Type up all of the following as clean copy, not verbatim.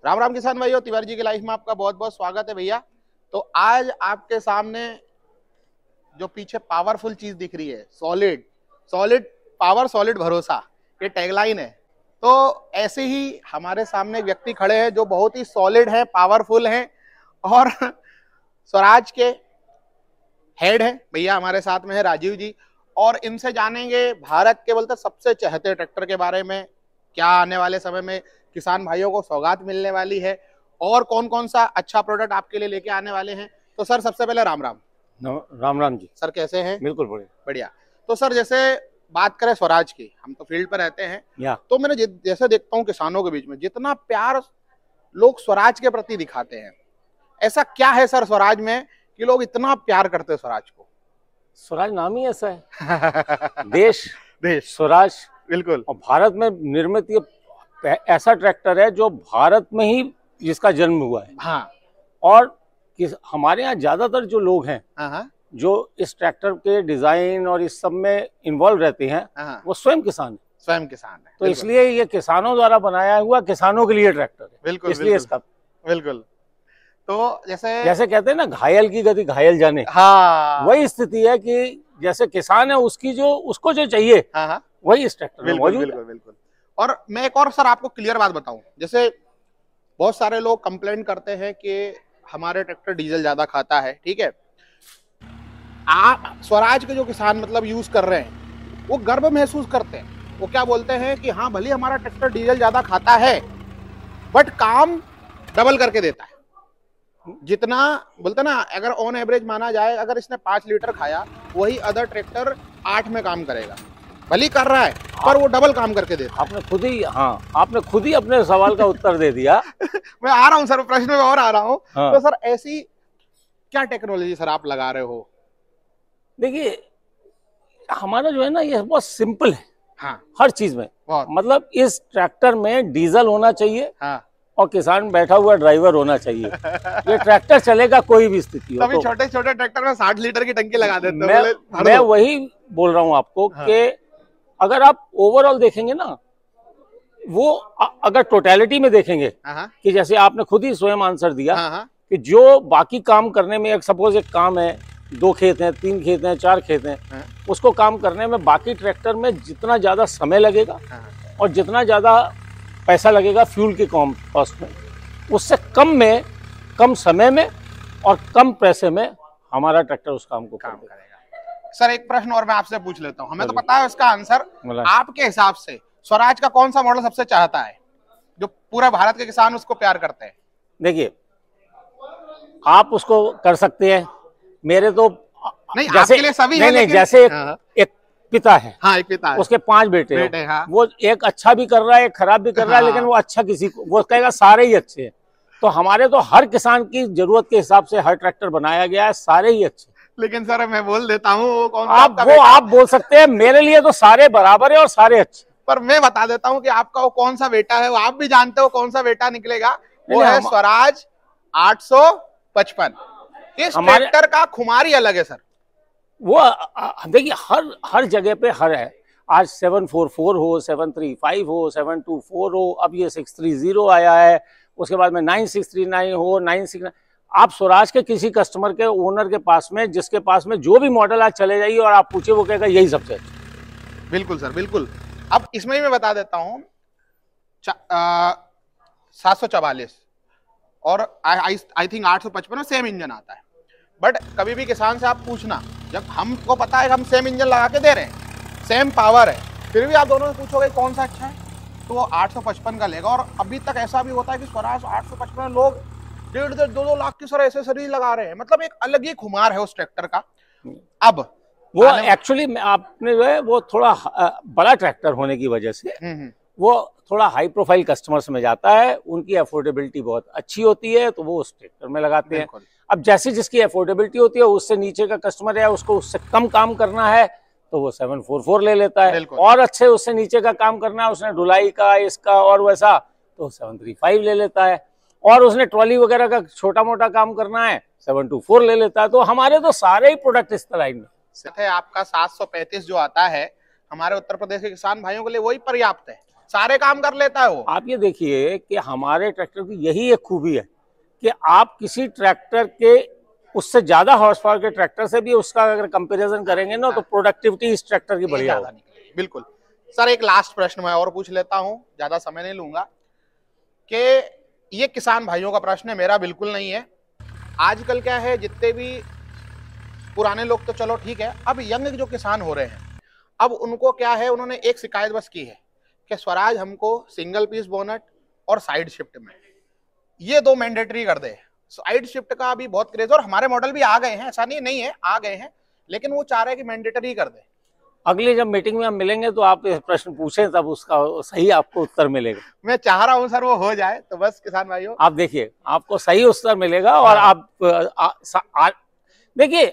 राम राम किसान भाइयों, तिवारी जी की लाइफ में आपका बहुत बहुत स्वागत है भैया। तो आज आपके सामने जो पीछे पावरफुल चीज दिख रही है, सॉलिड सॉलिड पावर सॉलिड भरोसा, ये टैगलाइन है। तो ऐसे ही हमारे सामने एक व्यक्ति खड़े हैं जो बहुत ही सॉलिड है, पावरफुल हैं और स्वराज के हेड है भैया। हमारे साथ में है राजीव जी और इनसे जानेंगे भारत के बोलते सबसे चहेते ट्रैक्टर के बारे में, क्या आने वाले समय में किसान भाइयों को सौगात मिलने वाली है और कौन कौन सा अच्छा प्रोडक्ट आपके लिए लेके आने वाले हैं। तो सर सबसे पहले राम राम। राम राम जी। सर कैसे हैं? बिल्कुल बढ़िया बढ़िया। तो सर जैसे बात करें स्वराज की, हम तो फील्ड पर रहते हैं तो मैंने जैसे देखता हूँ किसानों के बीच में जितना प्यार लोग स्वराज के प्रति दिखाते हैं, ऐसा क्या है सर स्वराज में कि लोग इतना प्यार करते हैं स्वराज को? स्वराज नाम ही ऐसा है। देश स्वराज। बिल्कुल। और भारत में निर्मित ये ऐसा ट्रैक्टर है जो भारत में ही जिसका जन्म हुआ है। हाँ। और हमारे यहाँ ज्यादातर जो लोग हैं, हाँ, जो इस ट्रैक्टर के डिजाइन और इस सब में इन्वॉल्व रहते हैं, हाँ, वो स्वयं किसान है। स्वयं किसान है, तो इसलिए ये किसानों द्वारा बनाया हुआ, किसानों के लिए ट्रैक्टर है। बिल्कुल, इसलिए इसका बिल्कुल। तो जैसे कहते हैं ना, घायल की गति घायल जाने। हाँ, वही स्थिति है कि जैसे किसान है उसकी जो उसको जो चाहिए, हाँ, वही इस ट्रैक्टर में मौजूद है। बिल्कुल बिल्कुल। और मैं एक और सर आपको क्लियर बात बताऊं, जैसे बहुत सारे लोग कंप्लेंट करते हैं कि हमारे ट्रैक्टर डीजल ज्यादा खाता है, ठीक है। आप स्वराज के जो किसान मतलब यूज कर रहे हैं वो गर्व महसूस करते हैं। वो क्या बोलते हैं कि हाँ भले हमारा ट्रैक्टर डीजल ज्यादा खाता है बट काम डबल करके देता है। जितना बोलते ना, अगर ऑन एवरेज माना जाए, अगर इसने 5 लीटर खाया वही अदर ट्रैक्टर 8 में काम करेगा। भली कर रहा है पर वो डबल काम करके देता। आपने खुद ही अपने सवाल का उत्तर दे दिया। मैं आ रहा हूँ सर, प्रश्न में और आ रहा हूँ। हाँ। तो सर ऐसी क्या टेक्नोलॉजी सर आप लगा रहे हो? देखिए, हमारा जो है ना, ये बहुत सिंपल है। हाँ, हर चीज में मतलब इस ट्रैक्टर में डीजल होना चाहिए। हाँ, और किसान बैठा हुआ ड्राइवर होना चाहिए। ये ट्रैक्टर चलेगा कोई भी स्थिति हो। तो छोटे छोटे ट्रैक्टर में 60 लीटर की टंकी लगा देते हैं। मैं वही बोल रहा हूँ आपको। हाँ। कि अगर आप ओवरऑल देखेंगे ना, वो अगर टोटलिटी में देखेंगे, कि जैसे आपने खुद ही स्वयं आंसर दिया, कि जो बाकी काम करने में, सपोज एक काम है, 2 खेत हैं, 3 खेत हैं, 4 खेत हैं, उसको काम करने में बाकी ट्रैक्टर में जितना ज्यादा समय लगेगा और जितना ज्यादा पैसा लगेगा फ्यूल के कॉस्ट में, उससे कम समय में और कम पैसे में हमारा ट्रैक्टर उस काम को काम करेगा। सर एक प्रश्न और मैं आपसे पूछ लेता हूँ, हमें तो पता है इसका आंसर। आपके हिसाब से स्वराज का कौन सा मॉडल सबसे चाहता है, जो पूरे भारत के किसान उसको प्यार करते हैं? देखिए, आप उसको कर सकते हैं। मेरे तो नहीं, आपके लिए सभी है, नहीं, जैसे एक पिता है। हाँ, एक पिता है, उसके 5 बेटे हैं। हाँ। वो एक अच्छा भी कर रहा है, एक खराब भी कर रहा है, लेकिन वो अच्छा किसी को, वो कहेगा सारे ही अच्छे हैं। तो हमारे तो हर किसान की जरूरत के हिसाब से हर ट्रैक्टर बनाया गया है, सारे ही अच्छे। लेकिन सर मैं बोल देता हूँ, आप बोल सकते हैं, मेरे लिए तो सारे बराबर है और सारे अच्छे। पर मैं बता देता हूँ कि आपका वो कौन सा बेटा है, वो आप भी जानते हो कौन सा बेटा निकलेगा। वो है स्वराज 855। इस ट्रैक्टर का खुमारी अलग है सर। वो देखिए, हर जगह पे हर है। आज 744 हो, 735 हो, 724 हो, अब ये 630 आया है। उसके बाद में 9639 हो, 969। आप स्वराज के किसी कस्टमर के, ओनर के पास में, जिसके पास में जो भी मॉडल आज चले जाइए और आप पूछिए, वो कहेगा यही सबसे अच्छा। बिल्कुल सर, बिल्कुल। अब इसमें ही मैं बता देता हूँ, 744 और आई थिंक 855 में सेम इंजन आता है। बट कभी भी किसान से आप पूछना, जब हमको पता है हम सेम इंजन लगा के दे रहे हैं, सेम पावर है, फिर भी आप दोनों से पूछोगे कौन सा अच्छा है, तो वो 855 का लेगा। और अभी तक ऐसा भी होता है कि स्वराज 855 लोग 1.5-2 लाख की सर एसेसरीज लगा रहे हैं। मतलब एक अलग ही खुमार है उस ट्रैक्टर का। अब वो एक्चुअली आपने जो है, वो थोड़ा बड़ा ट्रैक्टर होने की वजह से वो थोड़ा हाई प्रोफाइल कस्टमर्स में जाता है। उनकी अफोर्डेबिलिटी बहुत अच्छी होती है, तो वो उस ट्रैक्टर में लगाते हैं। अब जैसे जिसकी अफोर्डेबिलिटी होती है, उससे नीचे का कस्टमर है, उसको उससे कम काम करना है, तो वो 744 ले लेता है। और अच्छे उससे नीचे का काम करना है, उसने ढुलाई का, इसका और वैसा, तो 735 ले लेता है। और उसने ट्रॉली वगैरह का छोटा मोटा काम करना है, 724 ले लेता है। तो हमारे तो सारे ही प्रोडक्ट इस तरह है। आपका 735 जो आता है हमारे उत्तर प्रदेश के किसान भाइयों के लिए वही पर्याप्त है। सारे काम कर लेता है वो। आप ये देखिए कि हमारे ट्रैक्टर की यही एक खूबी है कि आप किसी ट्रैक्टर के उससे ज्यादा हॉर्स पावर के ट्रैक्टर से भी उसका अगर कंपैरिजन करेंगे ना तो प्रोडक्टिविटी इस ट्रैक्टर की बढ़िया होगी। बिल्कुल सर, एक लास्ट प्रश्न मैं और पूछ लेता हूं, ज्यादा समय नहीं लूंगा, कि ये किसान भाइयों का प्रश्न है, मेरा बिल्कुल नहीं है। आजकल क्या है, जितने भी पुराने लोग तो चलो ठीक है, अब यंग जो किसान हो रहे हैं, अब उनको क्या है, उन्होंने एक शिकायत बस की है कि स्वराज हमको सिंगल पीस बोनट और साइड शिफ्ट में ये 2 मैंडेटरी कर दे। साइड शिफ्ट का अभी बहुत क्रेज, और हमारे मॉडल भी आ गए हैं, ऐसा नहीं है, आ गए हैं, लेकिन वो चाह रहे हैं कि मैंडेटरी कर दे। अगली जब मीटिंग में हम मिलेंगे तो आप इस प्रश्न पूछें, तब उसका सही आपको उत्तर मिलेगा। मैं चाह रहा हूं सर वो हो जाए, तो बस किसान भाइयों आप देखिए आपको सही उत्तर मिलेगा। और आप देखिए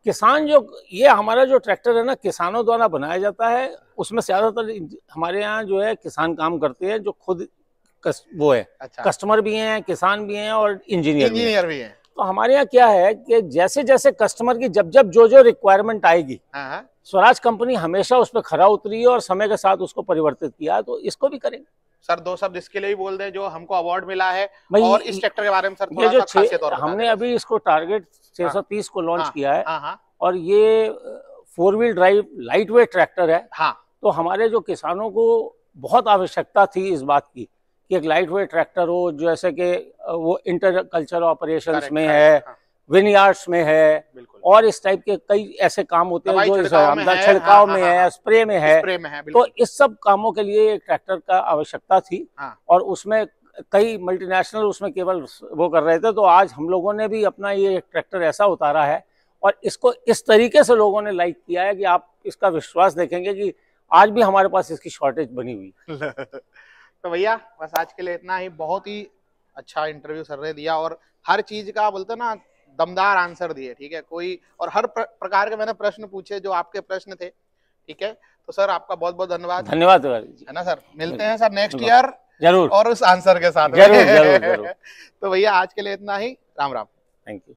किसान जो ये हमारा जो ट्रैक्टर है ना, किसानों द्वारा बनाया जाता है, उसमें ज्यादातर हमारे यहाँ जो है किसान काम करते हैं, जो खुद वो है। अच्छा। कस्टमर भी हैं, किसान भी हैं और इंजीनियर भी हैं। तो हमारे यहाँ क्या है कि जैसे जैसे कस्टमर की जब जो रिक्वायरमेंट आएगी, स्वराज कंपनी हमेशा उस पर खरा उतरी है और समय के साथ उसको परिवर्तित किया, तो इसको भी करेंगे। सर 2 शब्द इसके लिए भी बोल दें, जो हमको अवार्ड मिला है और इस ट्रैक्टर के बारे में सर थोड़ा सा खासियत और हमने अभी इसको टारगेट 630 को लॉन्च किया है, और ये 4 wheel drive light weight tractor है। तो हमारे जो किसानों को बहुत आवश्यकता थी इस बात की कि एक लाइट वेट ट्रैक्टर हो, जैसे कि वो इंटर कल्चर ऑपरेशंस में है, विनयार्ड्स में है, और इस टाइप के कई ऐसे काम होते हैं जो छिड़काव में है, स्प्रे में है। तो इस सब कामों के लिए एक ट्रैक्टर का आवश्यकता थी, और उसमें कई मल्टीनेशनल उसमें केवल वो कर रहे थे। तो आज हम लोगों ने भी अपना ये ट्रैक्टर ऐसा उतारा है, और इसको इस तरीके से लोगों ने लाइक किया है कि आप इसका विश्वास देखेंगे कि आज भी हमारे पास इसकी शॉर्टेज बनी हुई। तो भैया बस आज के लिए इतना ही। बहुत ही अच्छा इंटरव्यू सर ने दिया, और हर चीज का बोलते ना दमदार आंसर दिए, ठीक है। कोई और हर प्रकार के मैंने प्रश्न पूछे जो आपके प्रश्न थे, ठीक है। तो सर आपका बहुत बहुत धन्यवाद। धन्यवाद है ना सर, मिलते हैं सर नेक्स्ट ईयर जरूर, और उस आंसर के साथ जरूर। तो भैया आज के लिए इतना ही। राम राम। Thank you.